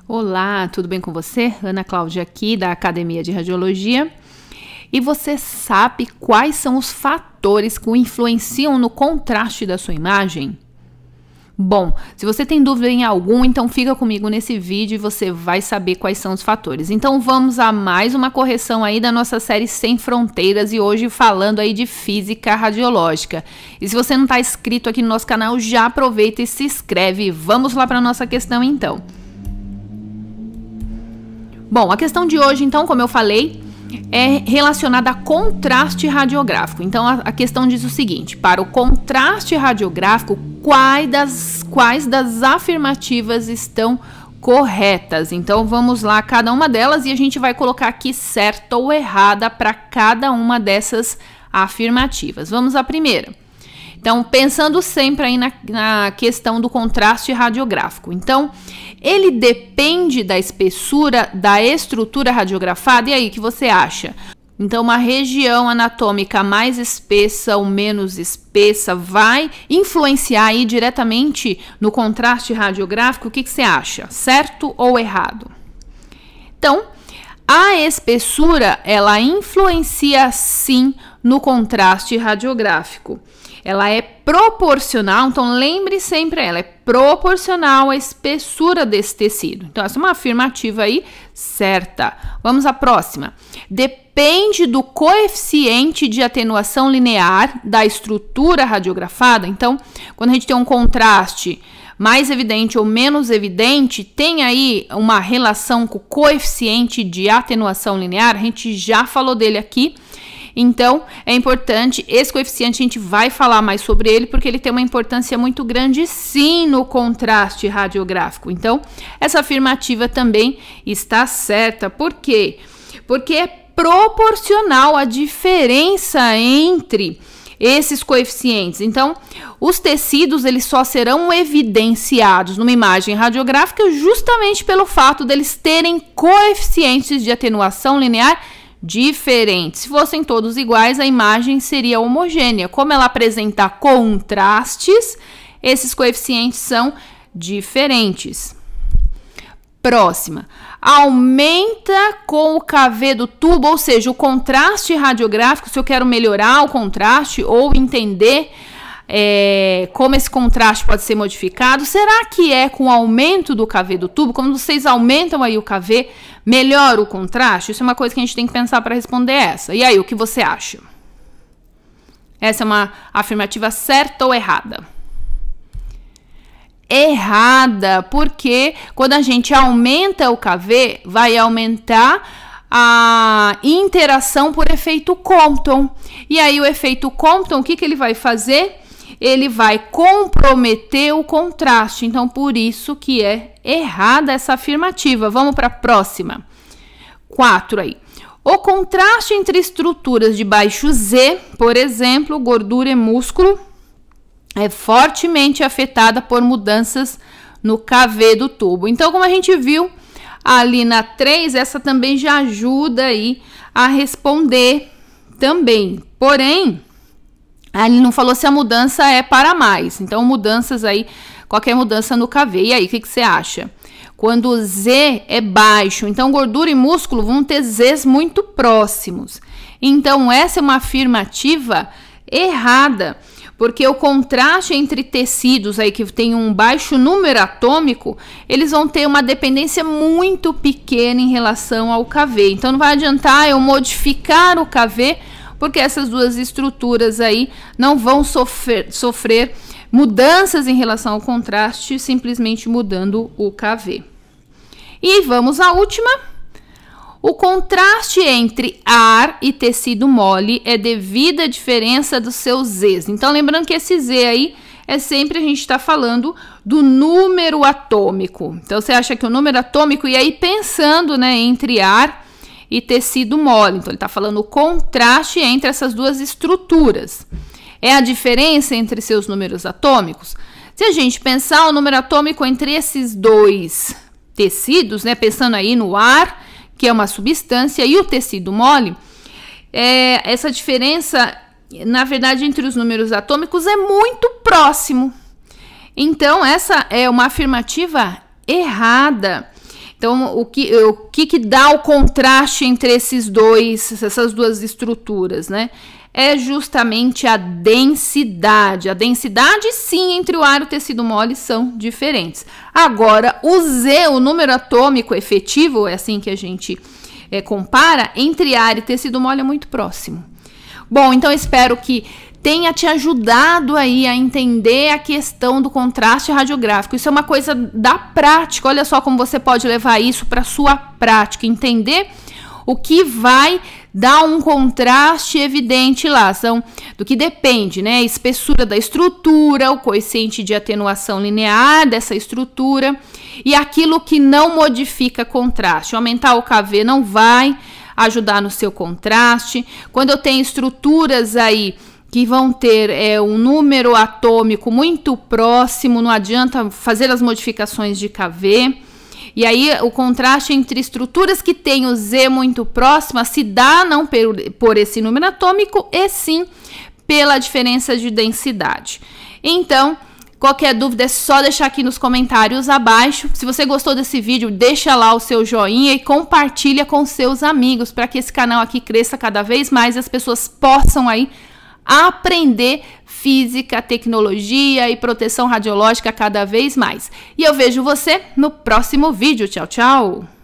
Olá, tudo bem com você? Ana Cláudia aqui da Academia de Radiologia. E você sabe quais são os fatores que influenciam no contraste da sua imagem? Bom, se você tem dúvida em algum, então fica comigo nesse vídeo e você vai saber quais são os fatores. Então vamos a mais uma correção aí da nossa série Sem Fronteiras e hoje falando aí de física radiológica. E se você não está inscrito aqui no nosso canal, já aproveita e se inscreve. Vamos lá para a nossa questão então. Bom, a questão de hoje, então, como eu falei, é relacionada a contraste radiográfico. Então, a questão diz o seguinte: para o contraste radiográfico, quais das afirmativas estão corretas? Então, vamos lá, cada uma delas, e a gente vai colocar aqui certa ou errada para cada uma dessas afirmativas. Vamos à primeira. Então, pensando sempre aí na questão do contraste radiográfico. Então, ele depende da espessura da estrutura radiografada. E aí, o que você acha? Então, uma região anatômica mais espessa ou menos espessa vai influenciar aí diretamente no contraste radiográfico? O que você acha? Certo ou errado? Então, a espessura, ela influencia sim no contraste radiográfico. Ela é proporcional, então lembre sempre, ela é proporcional à espessura desse tecido. Então, essa é uma afirmativa aí certa. Vamos à próxima. Depende do coeficiente de atenuação linear da estrutura radiografada. Então, quando a gente tem um contraste mais evidente ou menos evidente, tem aí uma relação com o coeficiente de atenuação linear. A gente já falou dele aqui. Então, é importante, esse coeficiente a gente vai falar mais sobre ele, porque ele tem uma importância muito grande, sim, no contraste radiográfico. Então, essa afirmativa também está certa. Por quê? Porque é proporcional a diferença entre esses coeficientes. Então, os tecidos, eles só serão evidenciados numa imagem radiográfica justamente pelo fato deles terem coeficientes de atenuação linear diferentes. Se fossem todos iguais, a imagem seria homogênea. Como ela apresenta contrastes, esses coeficientes são diferentes. Próxima. Aumenta com o KV do tubo, ou seja, o contraste radiográfico, se eu quero melhorar o contraste ou entender como esse contraste pode ser modificado, será que é com o aumento do KV do tubo? Quando vocês aumentam aí o KV, melhora o contraste? Isso é uma coisa que a gente tem que pensar para responder essa. E aí, o que você acha? Essa é uma afirmativa certa ou errada? Errada, porque quando a gente aumenta o KV, vai aumentar a interação por efeito Compton. E aí, o efeito Compton, o que ele vai fazer? Ele vai comprometer o contraste. Então, por isso que é errada essa afirmativa. Vamos para a próxima. 4 aí. O contraste entre estruturas de baixo Z, por exemplo, gordura e músculo, é fortemente afetada por mudanças no KV do tubo. Então, como a gente viu ali na 3, essa também já ajuda aí a responder também. Porém, ele não falou se a mudança é para mais. Então, mudanças aí, qualquer mudança no KV. E aí, o que você acha? Quando o Z é baixo, então gordura e músculo vão ter Zs muito próximos. Então, essa é uma afirmativa errada, porque o contraste entre tecidos aí que tem um baixo número atômico, eles vão ter uma dependência muito pequena em relação ao KV. Então, não vai adiantar eu modificar o KV, porque essas duas estruturas aí não vão sofrer mudanças em relação ao contraste, simplesmente mudando o KV. E vamos à última. O contraste entre ar e tecido mole é devido à diferença dos seus Zs. Então, lembrando que esse Z aí é sempre a gente está falando do número atômico. Então, você acha que o número atômico, e aí pensando, né, entre ar e tecido mole. Então, ele está falando o contraste entre essas duas estruturas. É a diferença entre seus números atômicos? Se a gente pensar o número atômico entre esses dois tecidos, né, pensando aí no ar, que é uma substância, e o tecido mole, essa diferença, na verdade, entre os números atômicos é muito próximo. Então, essa é uma afirmativa errada. Então, o que dá o contraste entre essas duas estruturas, né? É justamente a densidade. A densidade, sim, entre o ar e o tecido mole são diferentes. Agora, o Z, o número atômico efetivo, é assim que a gente compara, entre ar e tecido mole é muito próximo. Bom, então espero que tenha te ajudado aí a entender a questão do contraste radiográfico. Isso é uma coisa da prática. Olha só como você pode levar isso para sua prática, entender o que vai dar um contraste evidente lá, são do que depende, né? A espessura da estrutura, o coeficiente de atenuação linear dessa estrutura e aquilo que não modifica contraste. Aumentar o KV não vai ajudar no seu contraste. Quando eu tenho estruturas aí que vão ter um número atômico muito próximo, não adianta fazer as modificações de KV. E aí o contraste entre estruturas que têm o Z muito próxima se dá não por esse número atômico, e sim pela diferença de densidade. Então, qualquer dúvida é só deixar aqui nos comentários abaixo. Se você gostou desse vídeo, deixa lá o seu joinha e compartilha com seus amigos para que esse canal aqui cresça cada vez mais e as pessoas possam aí aprender física, tecnologia e proteção radiológica cada vez mais. E eu vejo você no próximo vídeo. Tchau, tchau!